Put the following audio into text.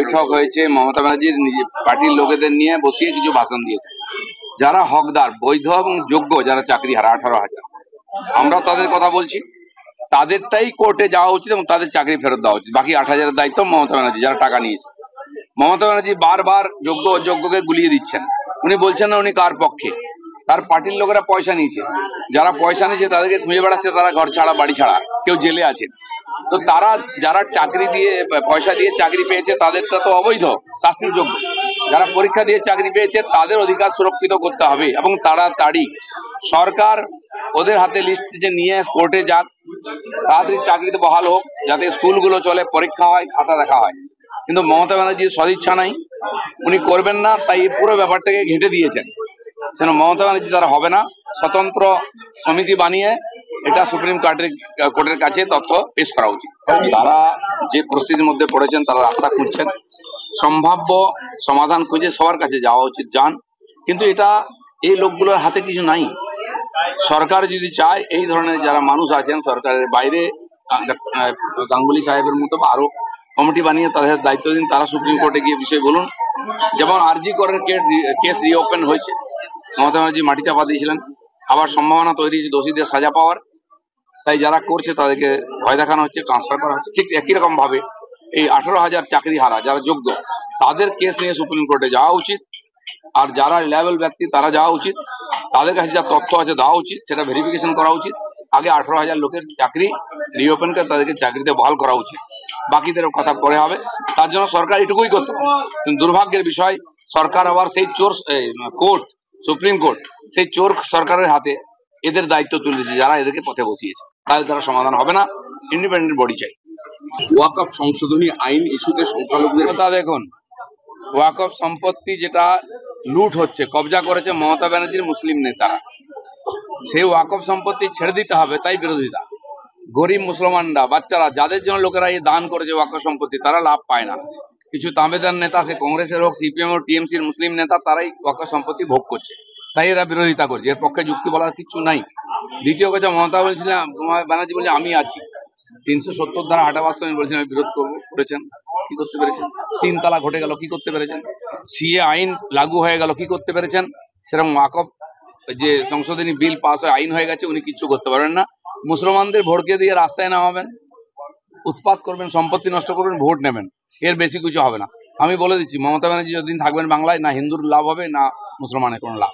বৈঠক হয়েছে, মমতা ব্যানার্জির নিজে পার্টির লোকেদের নিয়ে বসিয়ে কিছু ভাষণ দিয়েছে। যারা হকদার, বৈধ এবং যোগ্য, যারা চাকরি হারা 18,000, আমরা তাদের কথা বলছি, তাদেরটাই কোর্টে যাওয়া উচিত এবং তাদের চাকরি ফেরত দেওয়া উচিত। বাকি 8,000-এর দায়িত্ব মমতা ব্যানার্জি, যারা টাকা নিয়েছে। মমতা ব্যানার্জি বারবার যোগ্য অযোগ্যকে গুলিয়ে দিচ্ছেন। উনি বলছেন না উনি কার পক্ষে। তার পার্টির লোকেরা পয়সা নিয়েছে, যারা পয়সা নিয়েছে তাদেরকে খুঁজে বেড়াচ্ছে, তারা ঘর ছাড়া বাড়ি ছাড়া, কেউ জেলে আছে। তো তারা যারা চাকরি দিয়ে পয়সা দিয়ে চাকরি পেয়েছে তাদেরটা তো অবৈধ, শাস্তির যোগ্য। যারা পরীক্ষা দিয়ে চাকরি পেয়েছে তাদের অধিকার সুরক্ষিত করতে হবে এবং তাড়াতাড়ি। সরকার ওদের হাতে লিস্ট যে নিয়ে কোর্টে যাক, তাড়াতাড়ি চাকরিতে বহাল হোক, যাতে স্কুলগুলো চলে, পরীক্ষা হয়, খাতা দেখা হয়। কিন্তু মমতা ব্যানার্জির সদিচ্ছা নাই, উনি করবেন না, তাই এই পুরো ব্যাপারটাকে ঘেঁটে দিয়েছেন। সেন মমতা ব্যানার্জি দ্বারা হবে না, স্বতন্ত্র সমিতি বানিয়ে এটা সুপ্রিম কোর্টের কাছে তথ্য পেশ করা উচিত। তারা যে পরিস্থিতির মধ্যে পড়েছেন, তারা রাস্তা খুঁজছেন, সম্ভাব্য সমাধান খুঁজে সবার কাছে যাওয়া উচিত, যান। কিন্তু এটা এই লোকগুলোর হাতে কিছু নাই। সরকার যদি চায়, এই ধরনের যারা মানুষ আছেন সরকারের বাইরে, গাঙ্গুলি সাহেবের মতো আরো কমিটি বানিয়ে তাদের দায়িত্ব দিন, তারা সুপ্রিম কোর্টে গিয়ে বিষয় বলুন। যেমন আরজি করের কেস রিওপেন হয়েছে, মমতা ব্যানার্জি মাটি চাপা দিয়েছিলেন, আবার সম্ভাবনা তৈরি হয়েছে দোষীদের সাজা পাওয়ার। তাই যারা করছে তাদেরকে ভয় দেখানো হচ্ছে, ট্রান্সফার করা হচ্ছে। ঠিক একই রকম ভাবে এই 18,000 চাকরি হারা যারা যোগ্য, তাদের কেস নিয়ে সুপ্রিম কোর্টে যাওয়া উচিত। আর যারা লেভেল ব্যক্তি তারা যাওয়া উচিত, তাদের কাছে যা তথ্য আছে দেওয়া উচিত, সেটা ভেরিফিকেশন করা উচিত। আগে 18,000 লোকের চাকরি রিওপেন করে তাদেরকে চাকরিতে বহাল করা উচিত, বাকিদের কথা পরে হবে। তার জন্য সরকার এটুকুই করতে পারে। কিন্তু দুর্ভাগ্যের বিষয়, সরকার আবার সেই চোর কোর্ট, সুপ্রিম কোর্ট, সেই চোর সরকারের হাতে এদের দায়িত্ব তুলে দিয়েছে, যারা এদেরকে পথে বসিয়েছে। তাদের দ্বারা সমাধান হবে না, ইন্ডিপেন্ডেন্ট বডি চাই। ওয়াকফ সংশোধনী আইন ইস্যুতে সংখ্যালঘুদের কথা দেখুন, ওয়াকফ সম্পত্তি যেটা লুট হচ্ছে, কবজা করেছে মমতা ব্যানার্জির মুসলিম নেতারা, সেই ওয়াকফ সম্পত্তি ছেড়ে দিতে হবে, তাই বিরোধিতা। গরিব মুসলমানরা, বাচ্চারা, যাদের জন্য লোকেরা এই দান করেছে ওয়াকফ সম্পত্তি, তারা লাভ পায় না। কিছু তাবেদার নেতা, সে কংগ্রেসের হোক, সিপিএম হোক, টিএমসির মুসলিম নেতা, তারাই ওয়াকফ সম্পত্তি ভোগ করছে, তাই এরা বিরোধিতা করছে। এর পক্ষে যুক্তি বলার কিছু নাই। দ্বিতীয় কথা, মমতা ব্যানার্জি বলছে আমি আছি, 370 ধারা হাঁটাবার সময় বলছেন আমি বিরোধ করবো, করেছেন, কি করতে পেরেছেন? 3 তালাক ঘটে গেল, কি করতে পেরেছেন? সিএ আইন লাগু হয়ে গেল, কি করতে পেরেছেন? সেরকম ওয়াকফ যে সংশোধনী বিল পাস হয়ে আইন হয়ে গেছে, উনি কিচ্ছু করতে পারবেন না। মুসলমানদের ভোটকে দিয়ে রাস্তায় নামাবেন, উৎপাত করবেন, সম্পত্তি নষ্ট করবেন, ভোট নেবেন, এর বেশি কিছু হবে না। আমি বলে দিচ্ছি, মমতা ব্যানার্জি যতদিন থাকবেন বাংলায়, না হিন্দুর লাভ হবে, না মুসলমানের কোনো লাভ।